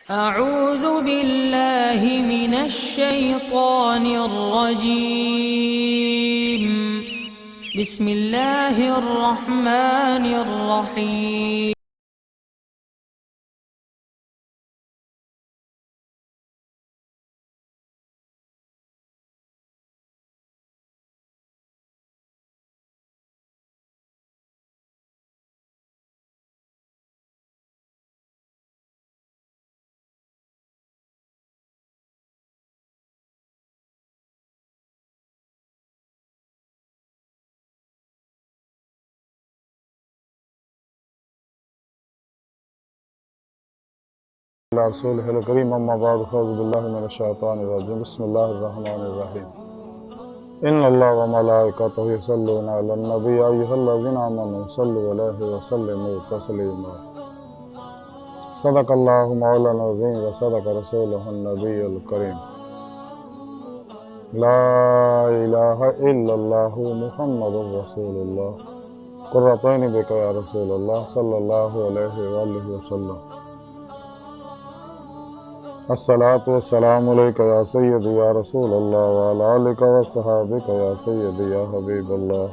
أعوذ بالله من الشيطان الرجيم بسم الله الرحمن الرحيم रसूल करीम अम्मा बाद बिस्मिल्लाहिर्रहमानिर्रहीम बिस्मिल्लाहिर्रहमानिर्रहीम इन्नल्लाह व मलाइकतहु युसल्लूना अलन नबी या अय्युहल्लज़ीना आमनू सल्लु अलैहि व सल्लिमू तस्लीमा सदक़ल्लाहु मौलाना अज़ीम व सदक़ रसूलुहुन नबियुल करीम ला इलाहा इल्लल्लाहु मुहम्मदुर रसूलुल्लाह कुर्रतैनि बिका या रसूलल्लाह सल्लल्लाहु अलैहि व आलिहि वसल्लम अस्सलातु वस्सलामु अलैका या सय्यदी या रसूल अल्लाह व अला आलिका व सहाबिका या सय्यदी या हबीब अल्लाह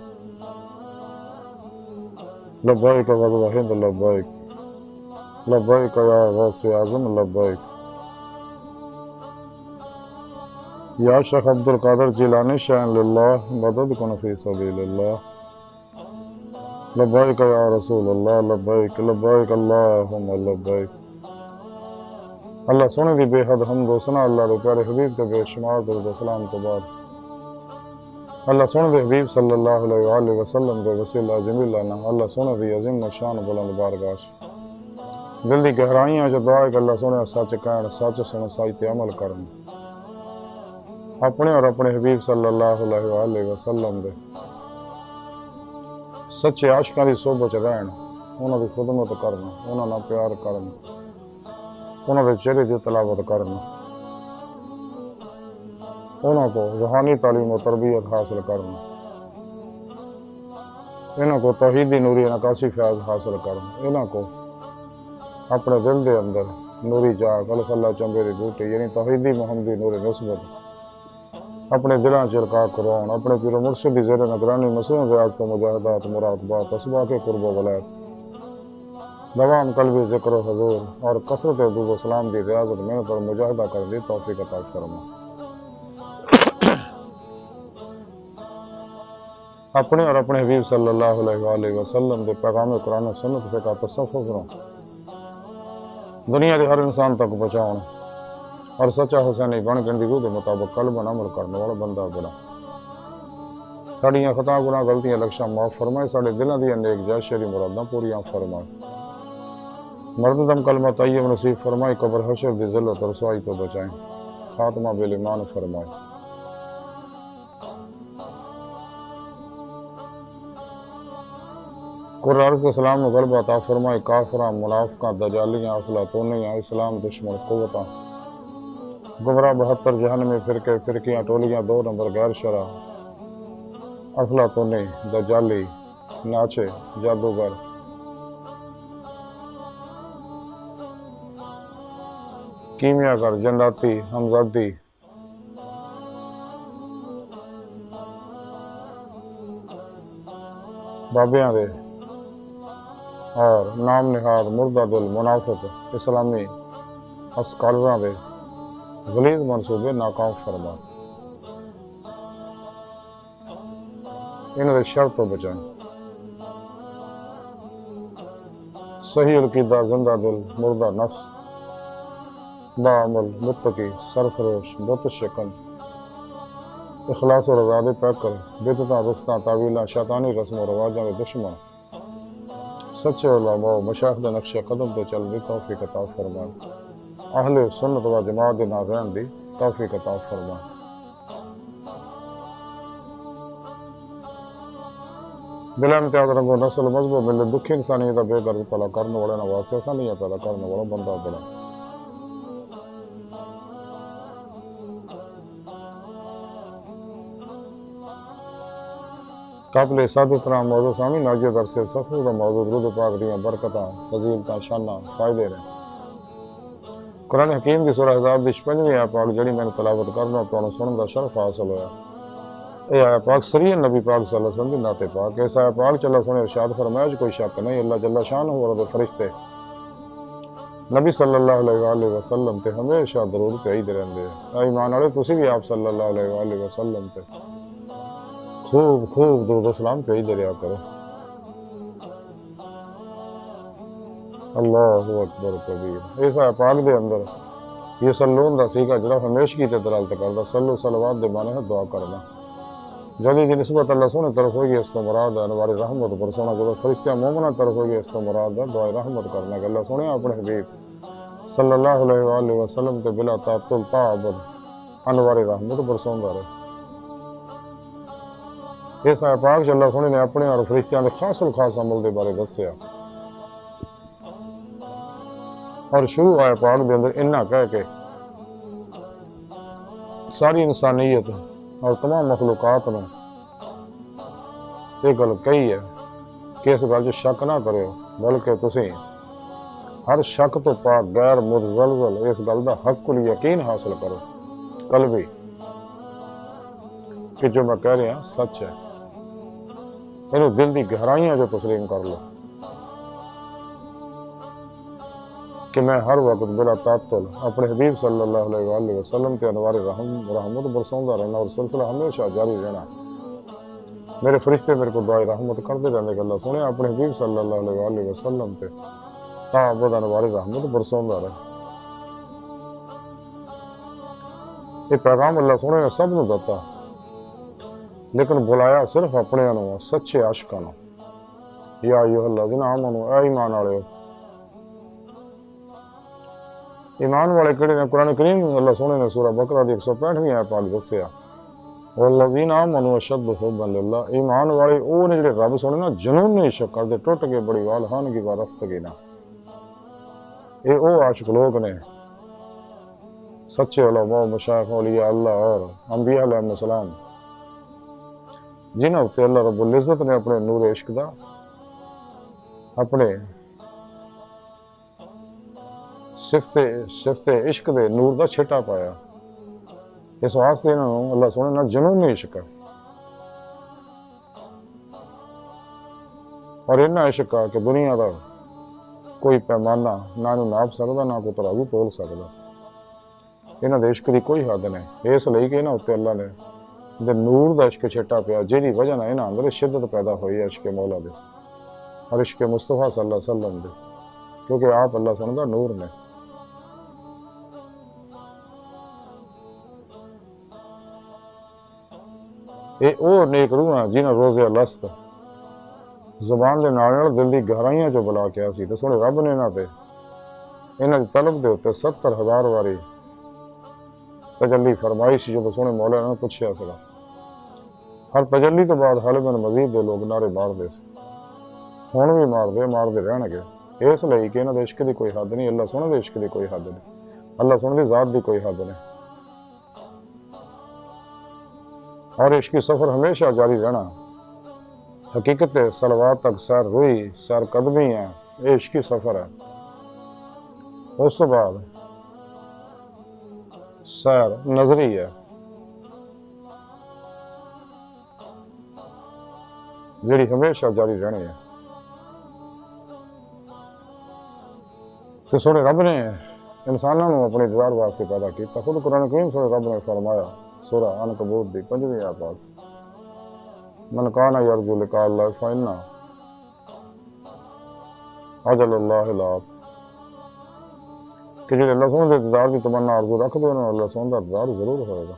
लब्बैक व हिंद लब्बैक लब्बैक या गौसे आज़म लब्बैक या शेख अब्दुल कादिर जिलानी शान लिल्लाह मदद कुन फी सबीलिल्लाह लब्बैक या रसूल अल्लाह लब्बैक लब्बैक अल्लाहुम्मा लब्बैक। अल्लाह सोने दी बेहद हमद सना अल्लाह दे प्यारे हबीब ते बेशुमार दरूद सलाम तो बाद अल्लाह सोने दे हबीब सल्लल्लाहु अलैहि वसल्लम दे वसीला जमीला ना अल्लाह सोने दी अज़ीम शान बुलंद बारगाह दिल दी गहराइयां च दुआ है कि अल्लाह सोने सच कहण सच सुन सच ते अमल करन अपने और अपने हबीब सल्लल्लाहु अलैहि वसल्लम दे सच्चे आशिकां दी सोहबत च रहण उन्हां दी खिदमत करन उन्हां नाल प्यार करन उन्होंने चेहरे की तलावत करना उन्होंने रूहानी तालीम और तरबियत हासिल करना इन्हों तौहीदी नूरी नकासी फैज़ हासिल करना इन्हों अपने दिल के अंदर नूरी जाग अलफल्ला चंबेरी बूटी यानी तौहीदी मुहम्मदी नूरी नस्बत अपने दिलों चिलका करवाउन अपने पीरो मुर्शिद की ज़ेर निगरानी मसरूम रियाज तो मुजाहिदात मुरादबात असबा के कुर्ब वलायत दवाम कल्बी ज़िक्र हजूर और कसरत दुरूद सलाम की रियाजत मेहनत और मुजाहिदा कर दी तौफीक अता फरमा। अपने और अपने हबीब सल्लल्लाहु अलैहि वसल्लम के पैगाम कुरान और सुन्नत फ़िक़ह तसव्वुफ़ दुनिया के हर इंसान तक पहुँचाउण और सच्चा हुसैनी बन के रूह के मुताबिक कल्बन अमल करने वाला बंदा बड़ा साड़ियाँ खता गुनाह गलतियाँ लक्ष्यां माफ़ फरमाए साढ़े दिलों दी नेक जायज़ मुरादां पूरियां फरमाए मर्ददम कलमा तय्यब नसीब फरमाए कब्र हशर दी ज़िल्लत और रसवाई तो बचाएं खात्मा बिल ईमान फरमाए। कुरान के सलाम गलबा अता फरमाए काफिरां मुनाफिकां दजालियां अफलातूनियां इस्लाम दुश्मन कुव्वतां गुमराह 72 जहन्नमी फिरके फिरकियां टोलियां 2 नंबर गैर शरा अफलातूनी दजाली नाचे जादूगर कीमियागर जन्नती हमजदी बाबियां दे और नाम निहाद मुर्दा दिल मुनाफिक इस्लामी अस्कालरां दे गलीज़ मनसूबे नाकाम फरमा इन्हें शर तो बचाएं सही अकीदा जिंदा दिल मुर्दा नफ्स बाअमल मुत्तकी सरफरोश बुत शिकन इखलास और आज़ादी पैकर बिदअतां रुख़्तां तावीलां शैतानी रस्म और रवाजां के दुश्मन सच्चे उलमा मशाइख दे नक्शे कदम ते चल दी तौफीक अता फरमाए अहले सुन्नत व जमात दे नाल रहन दी तौफीक अता फरमाए। बिला इम्तियाज़ रंगो नस्ल मजहब मिले दुखी इंसानियत का बेगर्द भला करने वाले ना वास्ते आसानियां पैदा करने वाला बंदा बड़ा काबिल साद तरह मौजूद सामी नाजिया दरसे सफ़ू का मौजूद रुद पाक दियाँ बरकतां फजीलतां शाना फ़ायदे ने कुरान हकीम की सूरह अहज़ाब दी 55वीं आयत पाक जिहड़ी मैंने तलावत करना तुहानूं सुणन दा शरफ हासिल होया। ये आयत पाक सरीयन नबी पाक सल्लल्लाहु अलैहि वसल्लम दी नाते पाक। इस आयत पाक च अल्लाह सुने इरशाद फरमाया कोई शक नहीं अल्लाह जल्ला शान और दे फरिश्ते नबी सल्लल्लाहु अलैहि वसल्लम ते हमेशा दरूद भेजदे रहंदे हैं। ईमान वाले तुसीं भी आप सल्लल्लाहु अलैहि वसल्लम ते खूब खूब दुरूद सलाम भेजदे रहा करो। अल्लाहु अकबर कबीर। इस आयत पाक दे अंदर ये सल्लून दा सीगा जिहड़ा हमेशगी ते दलालत करदा। सल्लू सलवात दे माने है दुआ करना। जदी दी निस्बत अल्लाह सोने तरफ होगी इस तो मुराद है अनवारी रहमत बरसाना। जब फरिश्ता मोमना तरफ होगी इस तो मुराद है दुआ रहमत करना। अल्लाह सोने अपने हबीब सल्लल्लाहु अलैहि वसल्लम ते बिला तातुल ताअबुद अनवारी रहमत बरसाउंदा रहे। इस आयत पाक च अल्लाह सोने ने अपने और फरिश्तियां दे खासुल खास अमल दे बारे दस्सिया और शुरू आयत पाक दे अंदर इन्ना कह के सारी इंसानियत और तमाम मखलूकात ने यह गल कही है कि इस गल शक ना करो बल्कि तुसी हर शक तो पाक गैर मुतज़लज़ल इस गल का हक़ुल यकीन हासिल करो कल्बी कि जो मैं कह रहा सच है। इन्हें दिल की गहराइयां जो तस्लीम कर लो कि मैं हर वक्त बिला तातुल अपने हबीब सल्लल्लाहु अलैहि वसल्लम के अनवार रहमत बरसाउंदा रहना और सिलसिला हमेशा जारी रहना। मेरे फरिश्ते मेरे को दुआ रहमत करते रहने अल्लाह सुने अपने हबीब सल्लल्लाहु अलैहि वसल्लम पे ताअबुद अनवार रहमत बरसाउंदा रहे। ये पैगाम अल्लाह सुने ने सब नूं दिता लेकिन बुलाया सिर्फ अपने सच्चे आशिकां नूं। या अय्युहल्लज़ीना आमनू ऐ ईमान वालिओ। ईमान वाले किहड़े ने कुरान करीम अल्लाह सोने ने सूरह बकरा दी 165वीं आयत पाक दस्सिया वल्लज़ीना आमनू अशद्दु हुब्बन लिल्लाह। ईमान वाले वो ने जिहड़े रब सोने ना जुनूनी इश्क करदे टुट के बड़ी वाल खानगी व रफ्तगी ना। ये वो आशिक लोग ने सच्चे उलमा मशाइख औलिया अल्लाह और अंबिया अलैहिस्सलाम जिन्हां उत्ते अल्लाह रब्बुल इज़्ज़त ने अपने नूर इश्क दा अपने सिफते इश्क दे नूर दा छिटा पाया। इस वास्ते इन्होंने अल्लाह सोने ना जुनूनी इश्क है और इन्ना इश्क आ कि दुनिया का कोई पैमाना ना नाप सकता ना कोई तराजू तोल सकता। इन्हों दे इश्क की कोई हद नहीं। इसलिए कि इन्होंने उत्ते अल्लाह ने नूर का इश्क छिटा पाया जिहदी वजह नाल इन्हां अंदर शिद्दत पैदा हुई है इश्क मौला दे और इश्क मुस्तफा सल्लल्लाहु अलैहि वसल्लम दे क्योंकि आप अल्लाह सोने दा नूर ने। ये वो नेक रूह है जिन्हें रोज़े लस्त जुबान के नाल दिल की गहराइयां चो बुला के सी। तो सुने रब ने इन्हां दी तलब के उत्ते 70,000 वारी तजल्ली फरमाई सी। जो सोने मौला ने पूछया सीगा हर तजल्ली तो बाद हल बिन मजीद दे लोग नारे मारदे सी हुण भी मारदे रहणगे। इसलिए कि इन्हां दे इश्क की कोई हद नहीं। अल्लाह सोने दे इश्क की कोई हद नहीं। अल्लाह सोने दी ज़ात की कोई हद नहीं और इसकी सफ़र हमेशा जारी रहना। हकीकत सलवात तक सैर रुई सैर कदमी है ये इश्की सफ़र है। उस तो बाद सैर नजरी है जिहड़ी हमेशा जारी रहनी है। तो सोने रब ने इंसानों को अपने दीदार वास्ते पैदा किया। खुद कुरान करीम सोने रब ने फरमाया सूरह अनकबूत दी 5वीं आयत पाक मन काना यरजू लिका अल्लाह फइन्ना अजलल्लाहि लात कि जिहड़े अल्लाह सोने दे दीदार की तमन्ना आरज़ू रखदे उन्हां नूं अल्लाह सोने दा दीदार जरूर होएगा।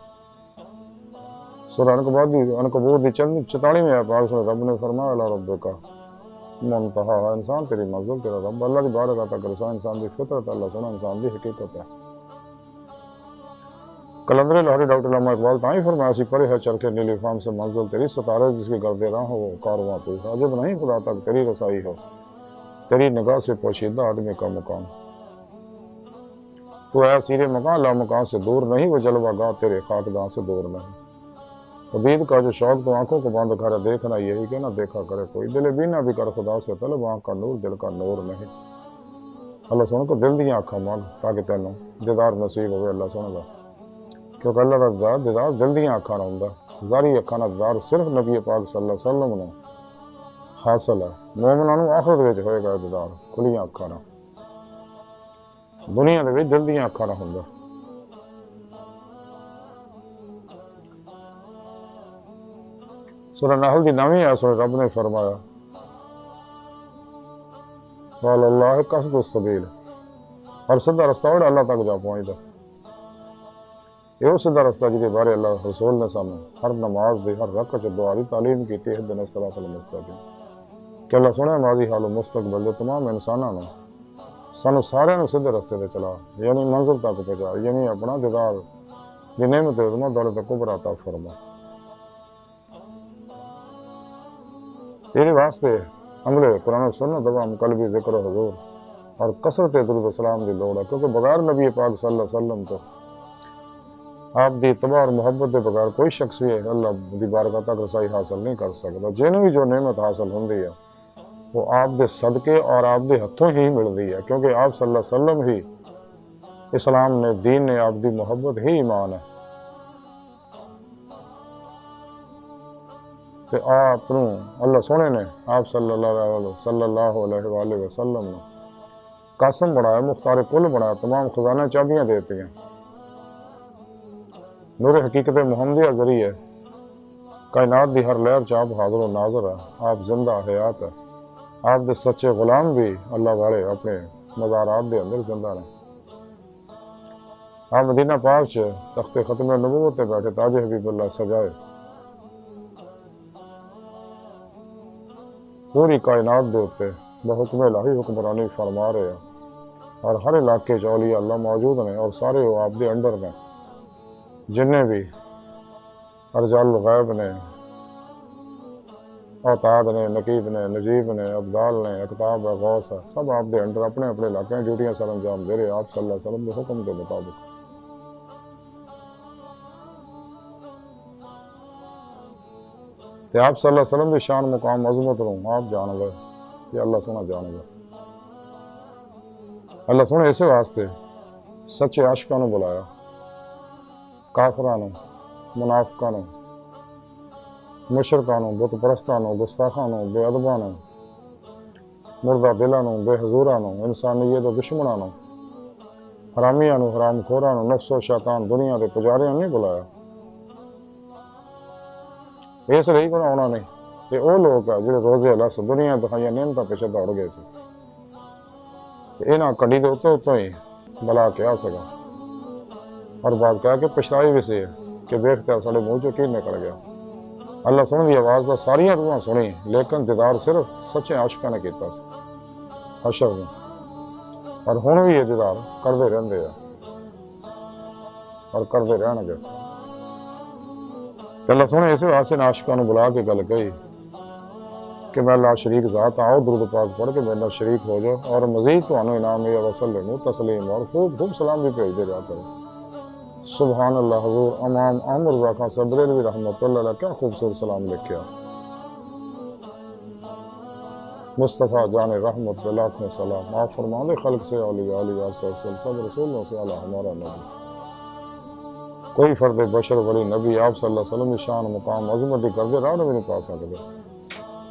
सूरह अनकबूत दी 44वीं आयत पाक सोने रब ने फरमाया अला रब्बिका मुंतहा इंसान तेरी मंजिल तेरा रब अल्लाह दी बारगाह तक रसा इंसान दी फितरत अल्लाह सोना इंसान दी हकीकत है। कलंदर लाहौरी डॉक्टर अल्लामा इकबाल ताई फरमाया सी परे है चरखे नीली फाम से मंजिल तेरी सितारे जिसकी गर्दे राह हो कारवां तू अजब नहीं खुदा तक तेरी रसाई हो तेरी निगाह से पोशीदा आदमी का मुकाम तो ऐ सीरे मकान ला मकान से दूर नहीं वो जलवा गा तेरे खाकदां से दूर नहीं। उदीद का जो शौक तो आंखों को बंद करे देखना यही कि ना देखा करे कोई दिल बीना भी कर खुदा से तलब आँख का नूर दिल का नूर नहीं। अल्लाह सोने को दिल दियां अखां मंग ताकि तैनूं दीदार नसीब होवे अल्लाह सोने दा, क्योंकि अल्लाह दा दीदार दिल दियां अखां नाल हुंदा। ज़ारी अखां नाल दीदार सिर्फ नबी पाक सल्लल्लाहु अलैहि वसल्लम नूं हासिल है। मोमिनां नूं आखिरत विच होएगा दीदार खुलियां अखां नाल, दुनिया दे विच दिल दियां अखां नाल हुंदा। सूरह नहल दी 9वीं आयत में रब ने फरमाया वल्लाह कसदुस सबील, और सीधा रास्ता और अल्लाह तक जा पहुंचदा। ये सीधा रास्ता जिहदे बारे अल्लाह रसूल ने सानू हर नमाज दी हर रकअत च दुआ दी तालीम की है दिन सलातुल मुस्तकीम कि अल्लाह सुने माजी हाल मुस्तकबिल दे तमाम इंसानां नूं सानू सारिआं नूं सीधे रास्ते ते चला, यानी मंजिल तक पहुंचा, यानी अपना दीदार दी नेमत उज़मा दौलत कुबरा अता फरमा। ये वास्ते अमले कुरान सुन्नत दवाम कल्बी जिक्र हुजूर और कसरत दुरूद सलाम की लोड़ है, क्योंकि बगैर नबी पाक सल्लल्लाहु अलैहि वसल्लम तो आप दी तबा और मुहब्बत के बगैर कोई शख्स भी अल्लाह की बारगाह तक रसाई हासिल नहीं कर सकता। जिन्हें भी जो नेमत हासिल होंगी है वो आप दे सदके और आप दे हथों ही मिलती है, क्योंकि आप सल्लल्लाहु अलैहि वसल्लम ही इस्लाम ने दीन ने आप दी मुहब्बत ही ईमान है। ते आप अल्लाह सोने ने आप सल्लल्लाहु अलैहि वसल्लम ने कासम बनाया, मुख्तार कुल बनाया, तमाम खजाना चाबियां देती हैं। नूर हकीकत मुहम्मदिया जरिए कायनात की हर लहर च आप हाजिर व नाजर है, आप जिंदा हयात है। आप दे सच्चे गुलाम भी अल्लाह वाले अपने मज़ारात के अंदर जिंदा ने। आप मदीना पाक च तख्ते खत्म नबूवत पे बैठे ताज हबीबुल्लाह सजाए पूरी कायनात के उत्ते बहुकम इलाही हुक्मरानी फरमा रहे हैं, और हर इलाके च औलिया अल्लाह मौजूद ने और सारे वो आप दे अंडर ने। जिन्हें भी अरजाल गैब ने, औताद ने, नकीब ने, नजीब ने, अब्दाल ने, अकताब है, गौस है, सब आप दे अंडर अपने अपने इलाके में ड्यूटियां सर अंजाम दे रहे आप सल्लल्लाहु अलैहि वसल्लम के हुक्म के मुताबिक। आप सल्लल्लाहु अलैहि वसल्लम की शान मुकाम अजमत नूं आप जान गए कि अल्लाह सोना जान गए। अल्लाह सोने इस वास्ते सच्चे आशिकां नूं बुलाया, काफरां नूं, मुनाफिकां नूं, मुशरकां नूं, बुत परस्तां नूं, गुस्ताखां नूं, बेअदबां नूं, मुर्दा दिलां नूं, बेहजूरां नूं, इंसानियत दे दुश्मनां नूं, हरामियां नूं, हरामखोरां नूं, नफ्स व शैतान दुनिया के पुजारियां नहीं बुलाया। इसलिए कोई आना नहीं, ये वो लोग है जो रोजे लस दुनिया दिखाइया नियमतां पिछे दौड़ गए थे। इन्हां कड़ी के उत्तों उत्तों ही बला के आ सका और बात कह के पछताई भी सी कि देखते साढ़े मुँह चो की निकल गया। अल्लाह सुन की आवाज़ का सारिया रूहां सुनी, लेकिन दीदार सिर्फ सच्चे आशिकां ने किया हशर में, और हुण भी ये दीदार करते रहंदे आ और करते रहणगे। अल्लाह सुने इस वास्ते आशिकां नूं बुला के गल कही कि मैं ला शरीक ज़ात आओ दुरूद पाक पढ़ के मेरे नाल शरीक हो जाओ, और मजीद तुहानूं इनाम ये वसल्लमु तस्लीम और खूब खूब सलाम भी भेजते रहा करो। सुबहान अल्लाह हुजूर अमाम अमर वाक़ा सबरेलवी रहमतुल्लाह अलैह, क्या खूबसूरत सलाम लिखा। मुस्तफ़ा जान रहमत लाखों सलाम, आप फरमाने खल्क से औलिया औलिया सब रसूलों से अला हमारा नबी। कोई फर्द बशर वली नबी आप सल्लल्लाहु अलैहि वसल्लम की शान मुकाम अजमत की करते राह भी नहीं पा सकते।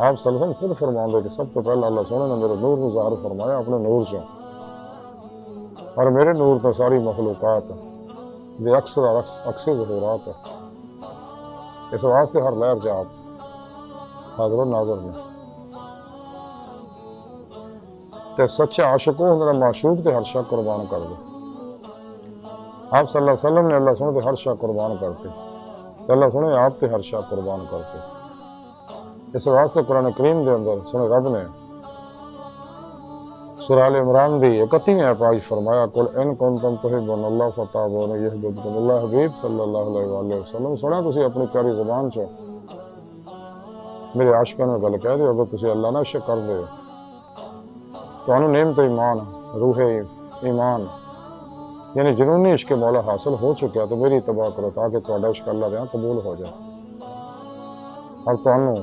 आप सल्लल्लाहु अलैहि वसल्लम खुद फरमाते कि सब तो पहले अल्लाह सोने ने मेरे नूर को ज़ाहिर फरमाया अपने नूर चो, और मेरे नूर तो सारी मखलूक़ात अक्सर ज़हूरात है। इस वास्ते हर लहर च आप हाज़िर नाज़र ने ते सच्चा आशिक हो मेरा माशूक ते हर शक कुर्बान कर दे। आप सल्लल्लाहु अलैहि वसल्लम ने अल्लाह सुने हर शक कुर्बान करते, अल्लाह सुने आप ते हर शक कुर्बान करते। इस वास्ते कुरान करीम के अंदर सुने रब ने सूरह आल इमरान दी 31वीं आयत आज फरमाया कुल इन कुंतुम तुहिब्बुनल्लाह फत्तबिऊनी युहब्बुकुमुल्लाह हबीब सल्लल्लाहु अलैहि वसल्लम। सुना तुसीं अपनी प्यारी ज़ुबान चो मेरे आशिकां नूं गल कह दे, अगर तुसीं अल्लाह नाल इश्क करदे हो तुहानूं नेमत ईमान रूहे ईमान यानी जुनूनी इश्क मौला हासिल हो चुका तो मेरी तबाह करो ताकि तुहाडा इश्क अल्लाह दे कबूल हो जाए और तुहानूं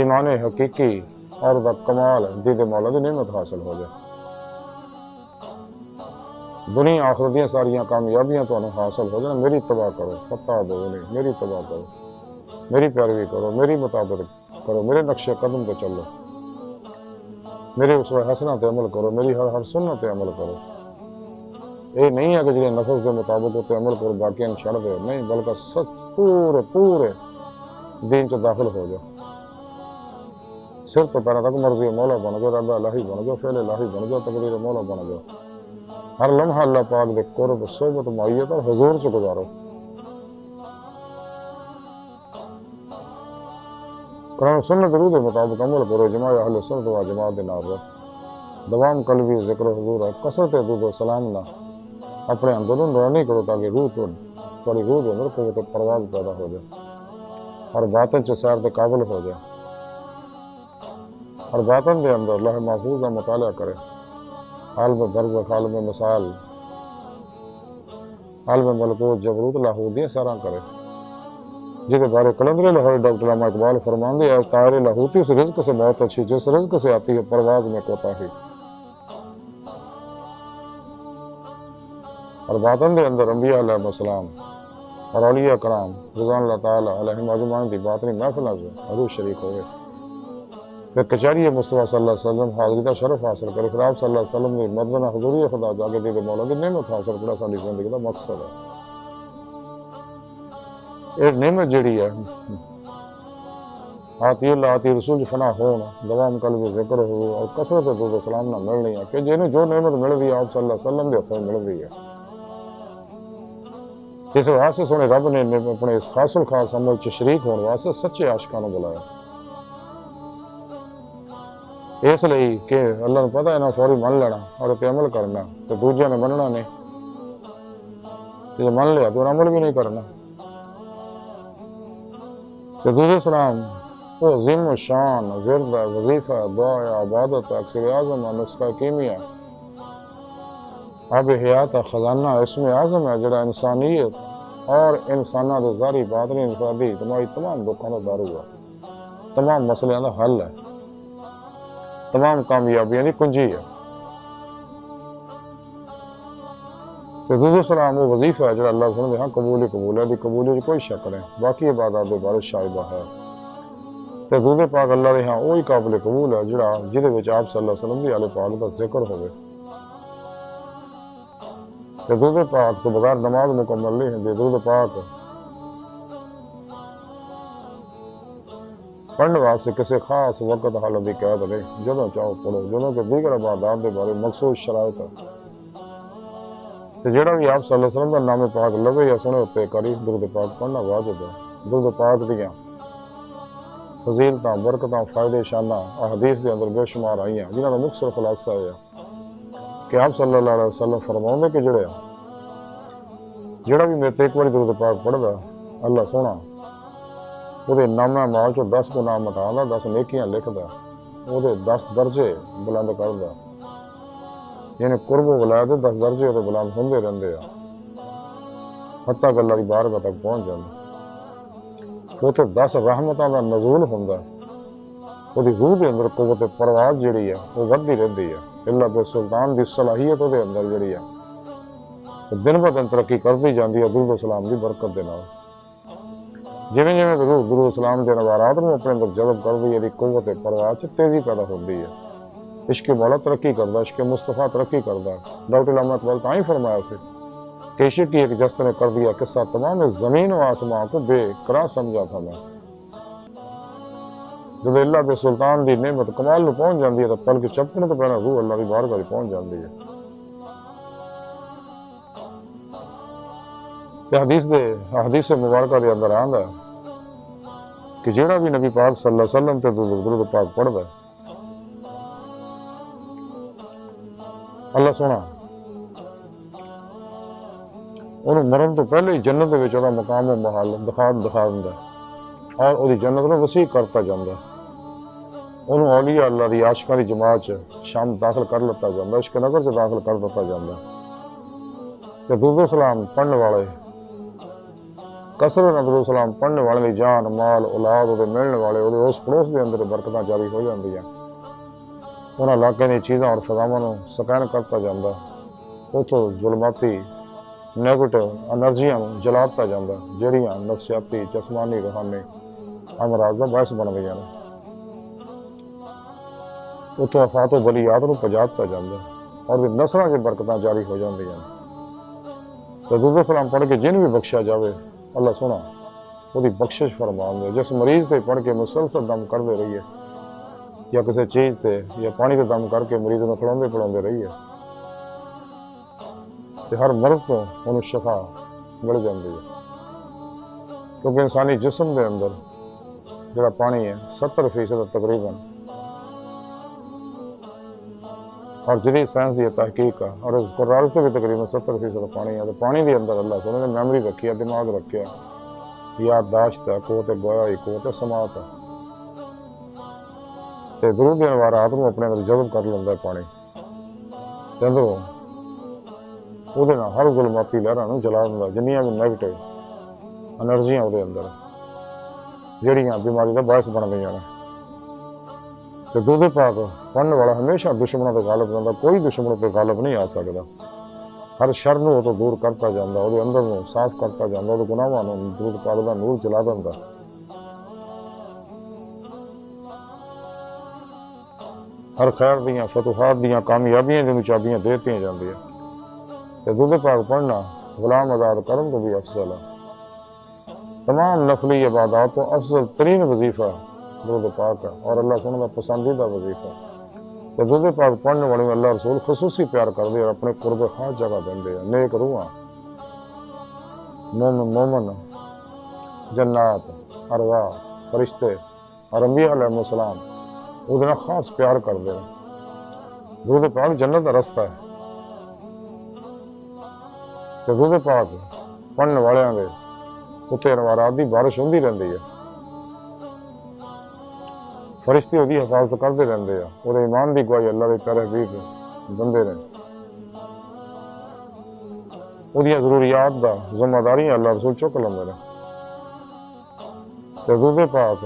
ईमान हकीकी और दा कमाल दीद मौला की नेमत हासिल हो जाए। दुनिया आखिरत दी सारियां कामयाबियां तुहानू हासिल हो जान। मेरी तबाह करो, पता दो नहीं, मेरी तबाह करो, मेरी पैरवी करो, मेरी मुताबिक करो, मेरे नक्शे कदम पे चलो, मेरे उस हसना ते अमल करो, मेरी हर हर सुन्नत ते अमल करो। ये नहीं है कि जो नफस के मुताबिक उत्ते अमल करो बाकी छड़ दो, नहीं, बल्कि सच पूरे पूरे दीन च दाखिल हो जाओ। सिर तो पैर तक मर्जी मौला बन जाओ, रब इलाही बन जाओ, फेल इलाही बन जाओ, तकदीर मौला बन जाओ। हर लम्हा अल्लाह पाक दे कुर्ब सोबत मुअय्यत और हुजूर च गुजारो। कुरान सुन्नत रूह के मुताबिक अमल करो, जमाए अहले सुन्नत व जमात दे नाल रहो। दवाम कल्बी जिक्र हुजूर है, कसरत दुरूद सलाम ना अपने अंदर नूरानी करो ताकि रूह तो थोड़ी रूह के अंदर कुव्वत परवाज़ पैदा हो जाए और बातिन च सैर के काबिल हो जाए और बातिन के अंदर लौह महफूज का मुताला करे। आलम बरज़ख, आलम मिसाल, आलम मलकूत, जबरूत, लाहूत दी सारा करे। जिसके बारे कलंदर लाहौरी डॉक्टर अल्लामा इकबाल फरमांदे है, तारे लाहूती उस रिज़्क से बहुत अच्छी जिस रिज़्क से आती है परवाज़ में कोताही। और बातन के अंदर अंबिया अलैहिस्सलाम और औलिया कराम रिज़वान अल्लाह ताला अलैहिम अजमाइन दी बातनी महफिलों से रूह शरीक होवे। फिर कचहरी मुस्तफ़ा सल्लल्लाहु अलैहि वसल्लम हाज़री का शरफ हासिल करे। फिर आप सल्लल्लाहु अलैहि वसल्लम की मदना हुज़ूरी खुदा जाके दे मौला की नेमत हासिल करा साडी ज़िंदगी का मकसद है। ये नेमत जिहड़ी है आती अल्लाह आती रसूल फना होन, दवाम कल्बी जिक्र हो और कसरत दुरूद सलाम ना मिलनी है कि जिन्हें जो नेमत मिल रही है आप सल्लल्लाहु अलैहि वसल्लम के हथों मिल रही है। इस वास्ते सोने रब ने अपने इस खासुल खास अमल च शरीक होने वास्ते सच्चे आशिकां नूं बुलाया। इसलिए कि अल्लाह को पता है ना फौरी मन लेना और इस अमल करना, तो दूजे ने मनना नहीं, जो मन लिया तो अमल भी नहीं करना। तो दूसरे सलाम वो अज़ीम शान विरद वजीफा दुआ इबादत अक्सर आज़म नुस्खा कीमिया अब हयात खजाना इसमें आज़म है जड़ा इंसानियत और इंसाना के ज़ारी बातनी इंफरादी तुम्हारी तमाम दुखों का दारू है, तमाम मसलों का हल है, तमाम कामयाबियों की कुंजी है। तो दूसरा सलाम वो वजीफा है जो अल्लाह सुनते हाँ कबूल ही कबूल है, कबूली कोई शक नहीं, बाकी इबादत के बारे शाइबा है। तो दूसरे पाक अल्लाह के हाँ वही काबिल कबूल है जिहड़ा जिहदे विच आप सल्लल्लाहु अलैहि वसल्लम दी आले पाक का जिक्र होवे। तो दूसरे पाक तो बगैर नमाज मुकम्मल नहीं होंदी। दूसरे पाक पढ़ने वास्ते किसी खास वक्त हालत की कैद नहीं, जदों चाहो पढ़ो, जदों के दीगर इबादत के बारे मखसूस शराइत है। तो जिहड़ा भी आप सल्लल्लाहु अलैहि वसल्लम का नाम पाक लवे या सुने उत्ते करी दुरूद पाक पढ़ना वाजिब है। दुरूद पाक दियां फजीलतां बरकतां फायदे शाना हदीस के अंदर बेशुमार आई हैं जिन्होंने मुख्तसर खुलासा है कि आप सल्लल्लाहु अलैहि वसल्लम फरमाउंदे कि जिहड़ा भी मेरे ते एक बार दुरूद पाक पढ़दा अल्लाह सोहना ਉਹਦੇ ਨਾਮਾਂ ਮਾਲ ਚੋਂ 10 ਗੁਨਾਹ ਮਿਟਾਉਂਦਾ, 10 नेकियां लिखदा, ਉਹਦੇ 10 दर्जे बुलंद करदा। यानी कुर्ब वलायत दे 10 दर्जे ਉਹਦੇ बुलंद ਹੁੰਦੇ ਰਹਿੰਦੇ ਆ हत्ता कि अल्लाह दी बारगाह तक पहुंच जांदा। ਉੱਥੇ 10 रहमतां दा नज़ूल हुंदा, ਉਹਦੀ रूह दे अंदर कुव्वत परवाज़ जिहड़ी है वो वधदी रहंदी है। अल्लाह दे सुल्तान दी सलाहियत ਉਹਦੇ अंदर जिहड़ी है दिन ब दिन तरक्की करदी जांदी है दुरूद सलाम दी बरकत दे नाल। जिमें जिमें रूह दुरूद सलाम के नवारात में अपने अंदर जज़ब करती है कुव्वत परवाज़ च तेज़ी पैदा होती है। इश्क मौला तरक्की करता, इश्क मुस्तफ़ा तरक्की करता। डॉक्टर अल्लामा इकबाल तां ही फरमाया से कि इश्क की एक जस्त ने कर दिया किस्सा तमाम ज़मीन व आसमां को बेकरार समझा था मैं। जब अल्लाह के सुल्तान की नेमत कमाल में पहुँच जाती है तो पल के चपकण तो पहले रूह अल्लाह की बारगाह पहुँच जाती है। हदीस मुबारक के अंदर आंदा कि जिहड़ा भी नबी पाक सल्लल्लाहु अलैहि वसल्लम ते दुरूद पाक पढ़दा अल्लाह सोहना उन्होंने मरण तो पहले ही जन्नत दे विच उहदा मकाम व महल दिखा दिंदा और उहदी जन्नत नूं वसी करता जांदा। उन्होंने औलिया अल्लाह दी आशिकां दी जमात च शाम दाखिल कर लिता जांदा, इश्क नगर च दाखिल कर दिता जांदा। ते दुरूद सलाम पढ़ने वाले कसरत दुरूद सलाम पढ़ने वाले की जान माल औलाद वो मिलने वाले उस पड़ोस के अंदर बरकत जारी हो जाती है। उन्होंने इलाके की चीज़ों और फजावां सकैन करता जाता उतों जुलमाती नैगेटिव एनर्जियां जला दिता जाता, जिहड़ियां नफसियाती जसमानी रूहानी अमराज का बायस बन गई ने। उतों अफातो बलियात को पजा दिता जाता और नसलों की बरकत जारी हो जांदियां ने। तो दुरूद सलाम पढ़ के जिन भी बख्शा जाए अल्लाह सोना वो बख्शिश फरमांदे। जिस मरीज से पढ़ के मुसलसल दम करते रहिए या किसी चीज़ से या पानी से दम करके मरीज को खिलाते पिलाते रहिए तो हर मर्ज तो उन्हें शफा मिल जाती है। क्योंकि इंसानी जिसम के अंदर जो पानी है 70% तकरीबन, और जदीद साइंस की तहकीक है और कुरान से भी तकरीबन 70% पानी है। तो पानी के अंदर अल्लाह सोने ने मैमरी रखी है, दिमाग रखे, याददाश्त है, कुव्वत गोयाई, कुव्वत समात है। तो दुरूद के अनवारात को अपने अंदर जज़ब कर लेंदा पानी, अंदरों ਉਹਦੇ ਨਾਲ हर जुलमाती लहरां ਨੂੰ जला दिंदा। जिन्नियां भी नैगेटिव एनर्जियां ਉਹਦੇ अंदर ਜਿਹੜੀਆਂ बीमारी का बायस बन गई ने। तो दूध पाक पढ़ने वाला हमेशा दुश्मनों पर गालिब रहता, कोई दुश्मनों पर गालिब नहीं आ सकता। हर शर को तो दूर करता जाता, वो अंदर को साफ करता जाता, वो गुनाहों को दूध पाक का नूर जला देता। हर खैर दियाँ फतुहात दियाँ कामयाबियां जिन्होंने चाबियां देती जाती। तो दूध पाक पढ़ना गुलाम आज़ाद करन तो भी अफसल है। तमाम नफली इबादत तो अफसल तरीन वजीफा दूध पाक है और अल्लाह सुन का पसंदीदा वजीफा। तो दूध पाक पढ़ने वाले अल्लाह रसूल खसूसी प्यार करते और अपने कुर्ब खास जगह देंगे। नेक रूहां मोमन जन्नात अरवाह फरिश्ते और अंबिया अलैहिस्सलाम उसदे नाल खास प्यार करते हैं। दूध पाक जन्नत का रस्ता है। तो दूध पाक पढ़ने वाले उत्ते अनवारात की बारिश होंदी रहती है। फरिश्ते उसकी हिफाजत करते रहते हैं। वो ईमान की गवाही अल्लाह के प्यारे हबीब दिंदे ने। उसदियां ज़रूरियात दा जिम्मेदारियां अल्लाह रसूल चुक लेंदे ने। ते दूध पाक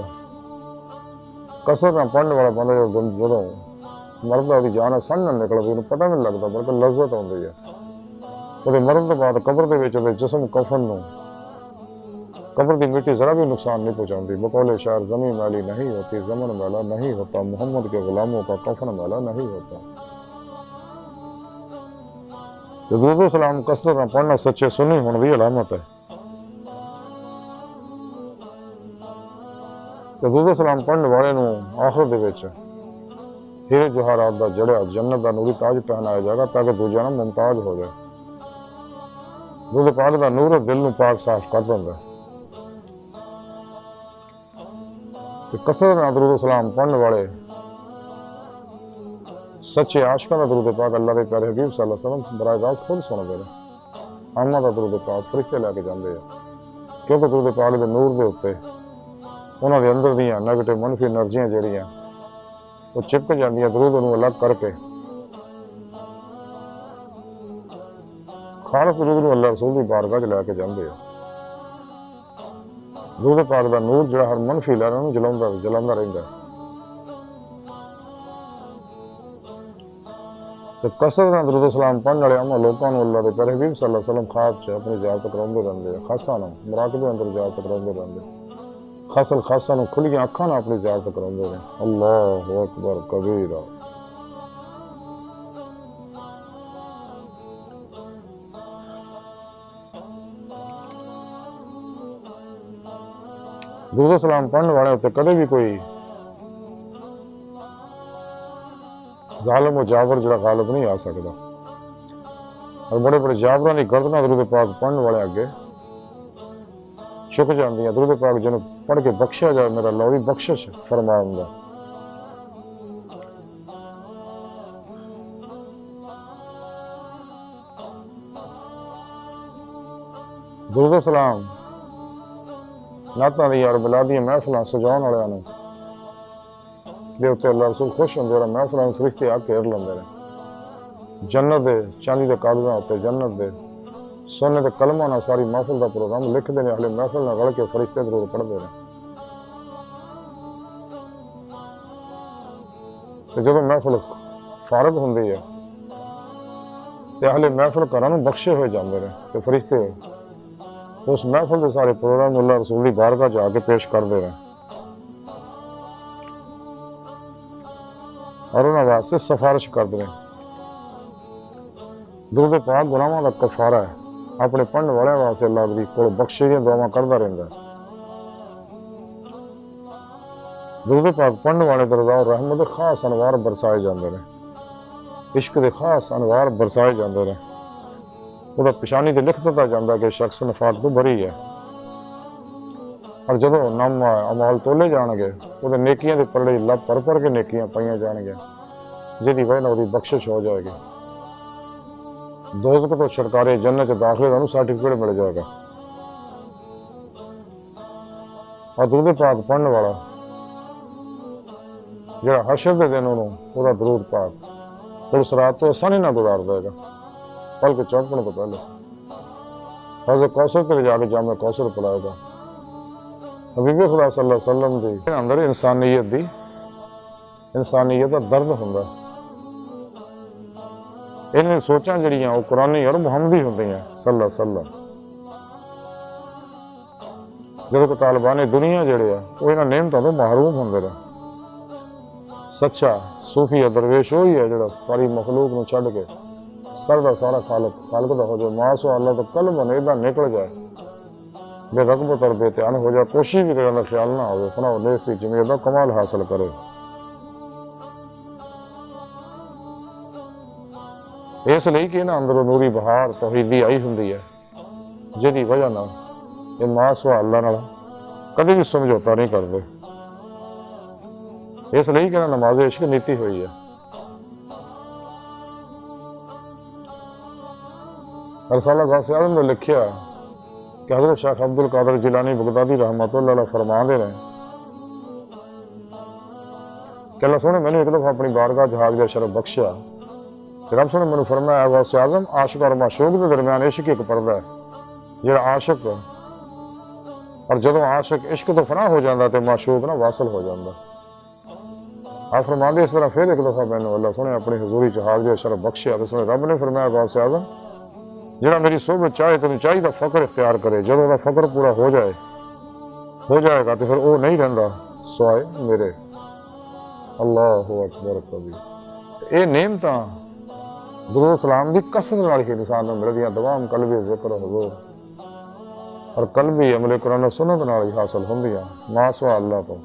कसरत नाल पढ़ने वाला बंदा जो मरदा उसकी जान सन ना निकलदी, उन्हें पता नहीं लगता, बल्कि लज्जत आउंदी है। वो मरण तो बाद कबर के जिसम कफन नूं कब्र की मिट्टी जरा भी नुकसान नहीं पहुँचाती। बकौले शायर जमीन मैली नहीं होती, जमन मैला नहीं होता, मोहम्मद के गुलामों का कफन मैला नहीं होता। तो दूध सलाम कसरत में पढ़ना सच्चे सुन्नी होने की अलामत है। तो दूध सलाम पढ़ने वाले आखिरत हीरे जवाहरात का जड़िया जन्नत का नूरी ताज पहनाया जाएगा ताकि दूजा ना मुमताज हो जाए। दूध पाक का नूर दिल में पाक साफ कर देंगे। कसरत दरूद सलाम पढ़ने वाले सच्चे आशिकां दा दरूद पाक अल्लाह के प्यारे हबीब सल्लल्लाहु अलैहि वसल्लम बराह रास्त खुद सुनते हैं। आमा दा दरूद पाक फरिश्ते लैके जाते हैं, क्योंकि दरूद पाक के नूर के उत्ते उन्होंने अंदर दियाँ नैगेटिव मनफी एनर्जियां जड़ियाँ वो चिपक जांदियां। दरूद उन्हें अलग करके खालस दरूद नूं अल्लाह रसूल की बारगाह च लैके जाते हैं। दूध पाक का नूर जो हर मनफी लहरां नूं जलांदा रहिंदा है। तो कसरत नाल दरूद सलाम पढ़ने वाले अमा लोगों को अल्लाह के प्यारे हबीब सल्लल्लाहु अलैहि वसल्लम ख्वाब च अपनी ज़ियारत कराउंदे रहंदे हैं। खासा नूं मुराकबे अंदर ज़ियारत कराउंदे रहंदे, खासा नूं खुलियां अखां नाल अपनी ज़ियारत कराउंदे ने। अल्लाहु अकबर कबीरा। दूध सलाम पढ़ने वाले उत्ते कदे भी कोई जालिम और जाबर जो गालिब नहीं आ सकता। और बड़े बड़े जाबरां की गर्दनां दरूद पाक पढ़ने वाले अगे झुक जांदियां। दरूद पाक जिन्हें पढ़ के बख्शिया जाए मेरा अल्लाह उसदी बख्शिश फरमांदा। दरूद सलाम नातां दी और मिलादियां महफिलां सजाउण वालियां नूं दे उत्ते अल्लाह रसूल खुश होंदे और महफिलां फरिश्ते आ घेर लैंदे ने। जन्नत दे चांदी दे कागज़ां उत्ते जन्नत दे सोने के कलमां नाल सारी महफिल का प्रोग्राम लिखते हैं। अगले महफिल नाल रल के फरिश्ते दरूद पढ़ते हैं। तो जब महफिल फारग होंदी है ਤੇ ਅਹਲੇ ਮਹਿਫਲ ਘਰਾਂ ਨੂੰ ਬਖਸ਼ੇ ਹੋਏ ਜਾਂਦੇ ਨੇ ਤੇ ਫਰਿਸ਼ਤੇ ਉਸ ਮਹਿਫਲ ਦੇ ਸਾਰੇ ਪ੍ਰੋਗਰਾਮ ਅੱਲਾਹ ਰਸੂਲ ਦੀ ਬਾਰਗਾਹ 'ਚ ਆ ਕੇ ਪੇਸ਼ ਕਰਦੇ ਨੇ ਔਰ ਉਹਨਾਂ ਵਾਸਤੇ ਸਿਫਾਰਿਸ਼ ਕਰਦੇ ਨੇ। ਦਰੂਦ ਪਾਕ ਗੁਨਾਹਾਂ ਦਾ ਕਫਾਰਾ ਹੈ। ਆਪਣੇ ਪੜ੍ਹਨ ਵਾਲਿਆਂ ਵਾਸਤੇ ਅੱਲਾਹ ਦੀ ਕੋਲ ਬਖਸ਼ੇ ਦੀਆਂ ਦੁਆਵਾਂ ਕਰਦਾ ਰਹਿੰਦਾ ਹੈ। ਦਰੂਦ ਪਾਕ ਪੜ੍ਹਨ ਵਾਲੇ ਤੇ ਰਜ਼ਾ ਔਰ ਰਹਿਮਤ ਦੇ ਖਾਸ ਅਨਵਾਰ ਬਰਸਾਏ ਜਾਂਦੇ ਨੇ। ਇਸ਼ਕ ਦੇ ਖਾਸ ਅਨਵਾਰ ਬਰਸਾਏ ਜਾਂਦੇ ਨੇ। ਉਹਦਾ ਪਛਾਣੀ ਤੇ ਲਿਖ ਦਿੱਤਾ ਜਾਂਦਾ ਕਿ ਸ਼ਖਸ ਨਫਾਕ ਤੋਂ ਬਰੀ ਹੈ। ਔਰ ਜਦੋਂ ਨਾਮਾ ਅਮਾਲ ਤੋਲੇ ਜਾਣਗੇ ਉਹਦੇ ਨੇਕੀਆਂ ਦੇ ਪੱਲੇ ਲੱਭ ਭਰ ਕੇ ਨੇਕੀਆਂ ਪਾਈਆਂ ਜਾਣਗੀਆਂ, ਜਿਹਦੀ ਵਜ੍ਹਾ ਨਾਲ ਉਹਦੀ ਬਖਸ਼ਿਸ਼ ਹੋ ਜਾਏਗੀ। ਦੋਜ਼ਖ ਤੋਂ ਛੁਟਕਾਰੇ ਜੰਨਤ 'ਚ ਦਾਖਲੇ ਦਾ ਉਹਨੂੰ ਸਰਟੀਫਿਕੇਟ ਮਿਲ ਜਾਏਗਾ। ਔਰ ਦਰੂਦ ਪਾਕ ਪੜ੍ਹਨ ਵਾਲਾ ਜਿਹੜਾ ਹਸ਼ਰ ਦੇ ਦਿਨ ਉਹਦਾ ਦਰੂਦ ਪਾਕ ਪੁਲਿਸ ਰਾਤ ਤੋਂ ਆਸਾਨੀ ਨਾਲ ਗੁਜ਼ਾਰ ਦੇਗਾ। ਬਲਕਿ ਚੌਂਕਣ ਤੋਂ ਪਹਿਲੇ ਹਜ਼ਰਤ ਕੌਸਰ ਤੇ ਜਾ ਕੇ ਜਾਮੇ ਕੌਸਰ ਪਿਲਾਏਗਾ। ਹਬੀਬ ਖੁਦਾ ਸੱਲੱਲਾਹੁ ਅਲੈहि ਵਸੱਲਮ ਦੇ ਅੰਦਰ ਇਨਸਾਨੀਅਤ ਦਾ ਦਰਦ ਹੁੰਦਾ। ਇਹਨਾਂ ਸੋਚਾਂ ਜਿਹੜੀਆਂ ਉਹ ਕੁਰਾਨੀ ਔਰ ਮੁਹੰਮਦੀ ਹੁੰਦੀਆਂ ਸੱਲੱਲਾਹੁ ਅਲੈहि ਵਸੱਲਮ। ਜਦੋਂ ਕਿ ਤਾਲਿਬਾਨ ਦੁਨੀਆ ਜਿਹੜੇ ਆ ਉਹ ਇਹਨਾਂ ਨਿਯਮਤਾਂ ਤੋਂ ਮਹਰੂਮ ਹੁੰਦੇ ਨੇ। ਸੱਚਾ ਸੂਫੀ ਦਰਵੇਸ਼ ਉਹੀ ਹੈ ਜਿਹੜਾ ਸਾਰੀ ਮਖਲੂਕ ਨੂੰ ਛੱਡ ਕੇ ਸਰ ਦਾ ਸਾਰਾ ਖਾਲਕ ਦਾ ਹੋ ਜਾਏ। ਮਾਸੋ ਅੱਲਾ ਤੋਂ ਕਲਮ ਨੇਦਾ ਨਿਕਲ ਜਾਏ, ਬੇਰਗਬਤ ਔਰ ਬੇਧਿਆਨ ਹੋ ਜਾਏ, ਕੋਸ਼ਿਸ਼ ਵੀ ਕਰਨ ਦਾ ਖਿਆਲ ਨਾ ਹੋਵੇ, ਫਨਾ ਨੇਸੀ ਜਮੀਰ ਦਾ ਕਮਾਲ ਹਾਸਲ ਕਰੇ। ਇਸ ਲਈ ਕਿ ਇਹਨਾਂ ਅੰਦਰੋਂ ਨੂਰੀ ਬਹਾਰ ਤੌਹੀਦੀ ਆਈ ਹੁੰਦੀ ਹੈ, ਜਿਹਦੀ ਵਜ੍ਹਾ ਨਾਲ ਇਹ ਮਾਸੋ ਅੱਲਾ ਨਾਲ ਕਦੇ ਵੀ ਸਮਝੌਤਾ ਨਹੀਂ ਕਰਦੇ। ਇਸ ਲਈ ਕਿ ਨਮਾਜ਼ ਇਸ਼ਕ ਨੀਤੀ ਹੋਈ ਹੈ। रसाला गौसे आज़म ने लिखिया कि हज़रत शेख अब्दुल कादिर जिलानी बगदादी रहमतुल्लाह अलैह फरमाते हैं कि अल्लाह सोने मैंने एक दफ़ा अपनी बारगाह जहाज का शरफ बख्शिया। रब सोने मैंने फरमाया गौसे आज़म आशिक और माशूक के दरम्यान इश्क एक पर्दा है। जो आशिक और जदों आशिक इश्क तो फना हो जाता तो माशूक ना वासल हो जाता। आप फरमाते इस तरह फिर एक दफ़ा मैंने अल्लाह सोने अपनी हजूरी जहाज का शरफ बख्शिया तो सोने रब ने फरमाया गौसे आज़म ਜਿਹੜਾ ਮੇਰੀ ਸੋਹਬਤ ਚਾਹੇ ਤੈਨੂੰ ਚਾਹੀਦਾ ਫਕਰ ਇਖਤਿਆਰ ਕਰੇ। ਜਦੋਂ ਉਹਦਾ ਫਕਰ ਪੂਰਾ ਹੋ ਜਾਏਗਾ ਤੇ ਫਿਰ ਉਹ ਨਹੀਂ ਰਹਿੰਦਾ ਸਵਾਏ ਮੇਰੇ। ਅੱਲਾਹੁ ਅਕਬਰ ਕਬੀਰ। ਇਹ ਨੇਮਤਾਂ ਦਰੂਦ ਸਲਾਮ ਦੀ ਕਸਰਤ ਨਾਲ ਹੀ ਇਨਸਾਨ ਨੂੰ ਮਿਲਦੀਆਂ। ਦਵਾਮ ਕਲਬੀ ਜ਼ਿਕਰ ਹਜ਼ੂਰ ਔਰ ਕਲਬੀ ਅਮਲ ਕੁਰਾਨ ਸੁਨਨਤ ਨਾਲ ਹੀ ਹਾਸਲ ਹੁੰਦੀਆਂ। ਮਾਸਵਾ ਅੱਲਾ ਤੋਂ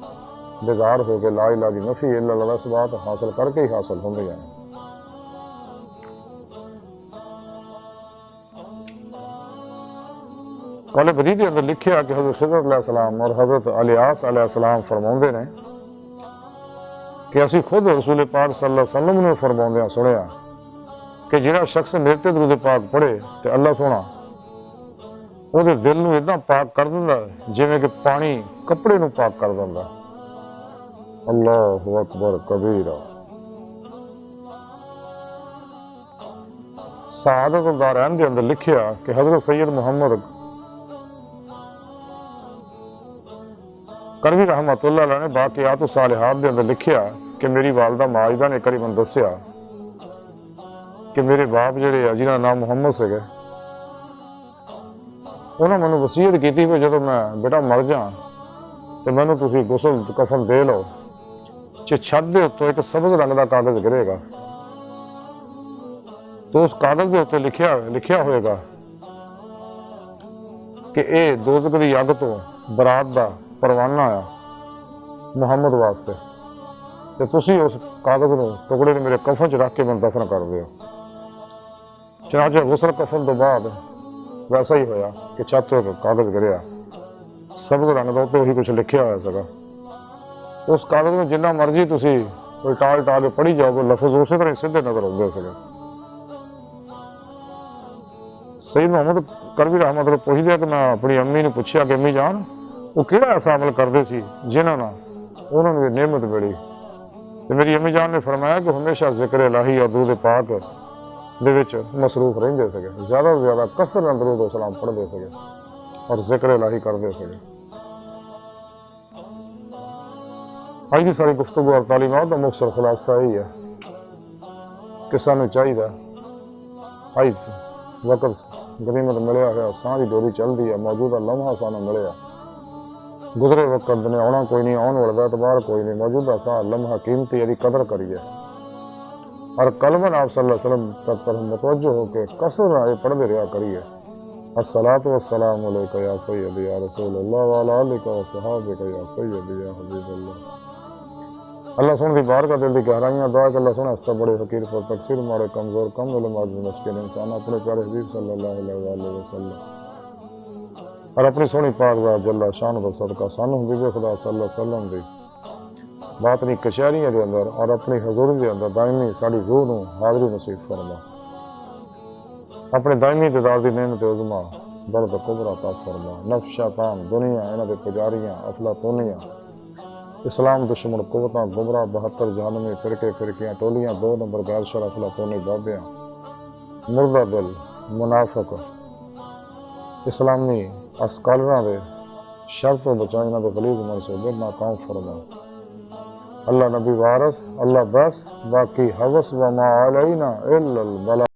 ਬੇਜ਼ਾਰ ਹੋ ਕੇ ਲਾ ਇਲਾਹਾ ਦੀ ਨਫੀ ਇਲਾ ਅੱਲਾਹ ਸਬਾਤ ਹਾਸਲ ਕਰਕੇ ਹੀ ਹਾਸਲ ਹੁੰਦੀਆਂ। कौल बदी के अंदर लिखिया कि हज़रत खिज़र अलैहिस्सलाम और हज़रत इलियास अलैहिस्सलाम फरमाते हैं कि असी खुद रसूल पाक सल्लल्लाहु अलैहि वसल्लम ने फरमाते सुनिया कि जिहड़ा शख्स मेरे ते दुरूद पाक पढ़े तो अल्लाह सोना ਉਹਦੇ दिल ਨੂੰ इदां पाक कर दिंदा जिवें कि पानी कपड़े ਨੂੰ पाक कर दिंदा। अल्लाहु अकबर कबीरा। सआदत दारैन के अंदर लिखिया कि हज़रत सैयद मुहम्मद करवी रहमतुल्लाह अलैह ने बाक़ियात सालिहात के अंदर लिखिया कि मेरी वालदा माजिदा ने करीबन दसिया कि मेरे बाप जिहड़े आ जिन्हां नाम मुहम्मद से उन्होंने मैनूं वसीयत की भी जो मैं बेटा मर जा तो मैनूं तुसीं गुसल कफन दे लो। छत के उत्तों एक सब्ज़ रंग का कागज़ गिरेगा तो उस कागज़ के उत्ते लिखिया होएगा कि यह दोज़ख दी अग तो बरात का परवाना आ मुहम्मद वास्ते ते तुसी उस कागज़ नूं टुकड़े मेरे कफन च रख के मैं दफन कर दिओ। चनाचे गुसल कफन तो बाद वैसा ही होया कि छत तो एक कागज़ गिरिया सब्ज़ रंग का उत्ते उही कुछ लिखिया होया सगा। उस कागज़ में जिन्ना मर्जी तुसी कोई टाल के पढ़ी जाओगे लफज उस तरह सीधे नजर आते सके। सईद मुहम्मद करवी रहमत पुछ दिया कि मैं अपनी अम्मी ने पूछा कि अम्मी जान वो किहड़ा ऐसा अमल करते सी जिन्हां नाल उन्होंने नेमत मिली। तो मेरी अम्मी जान ने फरमाया कि हमेशा जिक्र इलाही और दुरूद पाक दे विच मसरूफ रहिंदे सके, ज़्यादा से ज़्यादा कसरत नाल दुरूद सलाम पढ़ते सके और जिक्र इलाही करते सके। अज की सारी गुफ्तगू और तालीमात का मुख्तसर खुलासा यही है कि सानूं चाहिए आई वक़्त गनीमत मिलिया है, सांझ डोरी चलती है, मौजूदा लम्हा सानू मिलिया। गुजरे वक़्त ने आना कोई नहीं, आने वाला एतबार कोई नहीं, मौजूदा सा लम्हा कीमती, यदि कदर करिए। और कलमन आप सल्लल्लाहु अलैहि वसल्लम तरफ मुतवज्जो होकर कसर आए पढ़ते रहा करिए। अस्सलातु वस्सलामु अलैका या सय्यदी या रसूलल्लाह व अला आलिका व सहाबिका या सय्यदी या हबीबल्लाह। अल्लाह सुन दी बार का दिल दी गहराइयां दुआ के अल्लाह सुन हस्ता बड़े फकीर पर तकसीर मारे कमजोर कम इल्म आजिज़ मस्किन इंसान अपने प्यारे हबीब सल्लल्लाहु अलैहि वसल्लम और अपनी सोहनी पाक दा जल्ला शान दा सदका सानू हबीब खुदा सल्लल्लाहु अलैहि वसल्लम दी बातनी कचहरियां के अंदर और अपनी हजूरी के अंदर दायमी साड़ी रूह नूं हाज़री नसीब फरमा। अपने दायमी दीदार दी नेमत उज़मा दर्द कुबरा अता फरमा। नफ्स शैतान दुनिया इन्हां दे पुजारियां अफलातूनियां इस्लाम दुश्मन कुवतां गुमराह 72 जहन्नमी फिरके फिरकियां टोलियां 2 नंबर गैर शरअ अफलातूनी बाबियां मुर्दा दिल मुनाफिक इस्लामी अस्कालरां दे शर तो बचा इन्हां दे गलीज़ मनसूबे नाकाम फरमा। अल्लाह नबी वारस अल्लाह बस बाकी हवस व मा अलैना इल्लल बला।